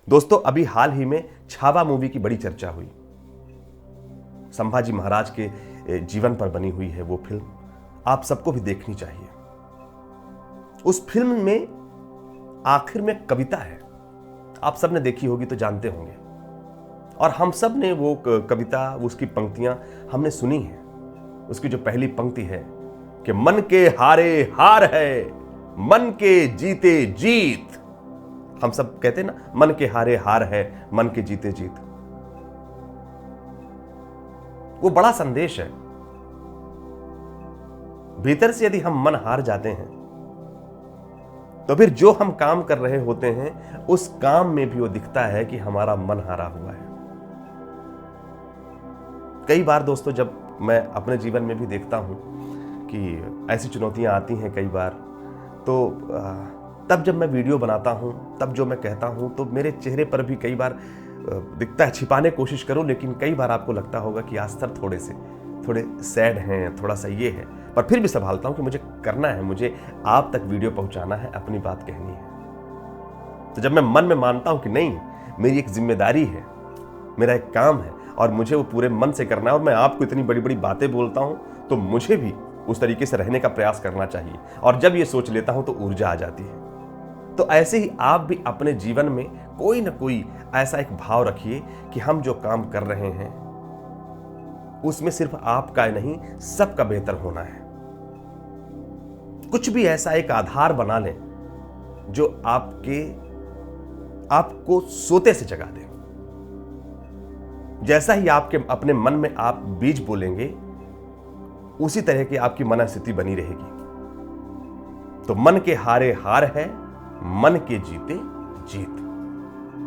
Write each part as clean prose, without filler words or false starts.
दोस्तों, अभी हाल ही में छावा मूवी की बड़ी चर्चा हुई। संभाजी महाराज के जीवन पर बनी हुई है वो फिल्म, आप सबको भी देखनी चाहिए। उस फिल्म में आखिर में कविता है, आप सब ने देखी होगी तो जानते होंगे, और हम सब ने वो कविता, उसकी पंक्तियां हमने सुनी है। उसकी जो पहली पंक्ति है कि मन के हारे हार है, मन के जीते जीत। हम सब कहते हैं ना, मन के हारे हार है, मन के जीते जीत। वो बड़ा संदेश है। भीतर से यदि हम मन हार जाते हैं तो फिर जो हम काम कर रहे होते हैं उस काम में भी वो दिखता है कि हमारा मन हारा हुआ है। कई बार दोस्तों, जब मैं अपने जीवन में भी देखता हूं कि ऐसी चुनौतियां आती हैं कई बार, तो तब जब मैं वीडियो बनाता हूं, तब जो मैं कहता हूं, तो मेरे चेहरे पर भी कई बार दिखता है, छिपाने की कोशिश करूं, लेकिन कई बार आपको लगता होगा कि आज सर थोड़े सैड हैं, थोड़ा सा ये है, पर फिर भी संभालता हूं कि मुझे करना है, मुझे आप तक वीडियो पहुंचाना है, अपनी बात कहनी है। तो जब मैं मन में मानता हूं कि नहीं, मेरी एक जिम्मेदारी है, मेरा एक काम है और मुझे वो पूरे मन से करना है, और मैं आपको इतनी बड़ी बड़ी बातें बोलता हूं, तो मुझे भी उस तरीके से रहने का प्रयास करना चाहिए। और जब ये सोच लेता हूं तो ऊर्जा आ जाती है। तो ऐसे ही आप भी अपने जीवन में कोई ना कोई ऐसा एक भाव रखिए कि हम जो काम कर रहे हैं उसमें सिर्फ आपका नहीं, सबका बेहतर होना है। कुछ भी ऐसा एक आधार बना लें जो आपको सोते से जगा दे। जैसा ही आपके अपने मन में आप बीज बोलेंगे, उसी तरह की आपकी मनस्थिति बनी रहेगी। तो मन के हारे हार है, मन के जीते जीत।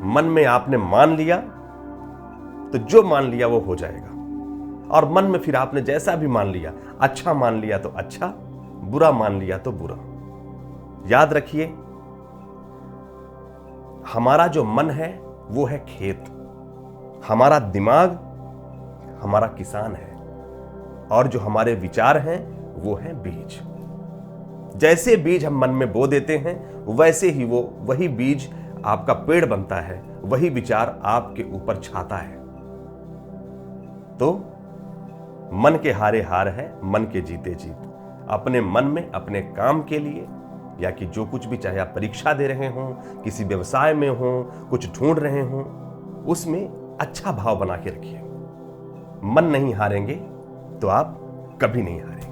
मन में आपने मान लिया तो जो मान लिया वो हो जाएगा, और मन में फिर आपने जैसा भी मान लिया, अच्छा मान लिया तो अच्छा, बुरा मान लिया तो बुरा। याद रखिए, हमारा जो मन है वो है खेत, हमारा दिमाग हमारा किसान है, और जो हमारे विचार हैं वो है बीज। जैसे बीज हम मन में बो देते हैं, वैसे ही वही बीज आपका पेड़ बनता है, वही विचार आपके ऊपर छाता है। तो मन के हारे हार है, मन के जीते जीत। अपने मन में अपने काम के लिए, या कि जो कुछ भी, चाहे आप परीक्षा दे रहे हों, किसी व्यवसाय में हों, कुछ ढूंढ रहे हों, उसमें अच्छा भाव बना के रखिए। मन नहीं हारेंगे तो आप कभी नहीं हारेंगे।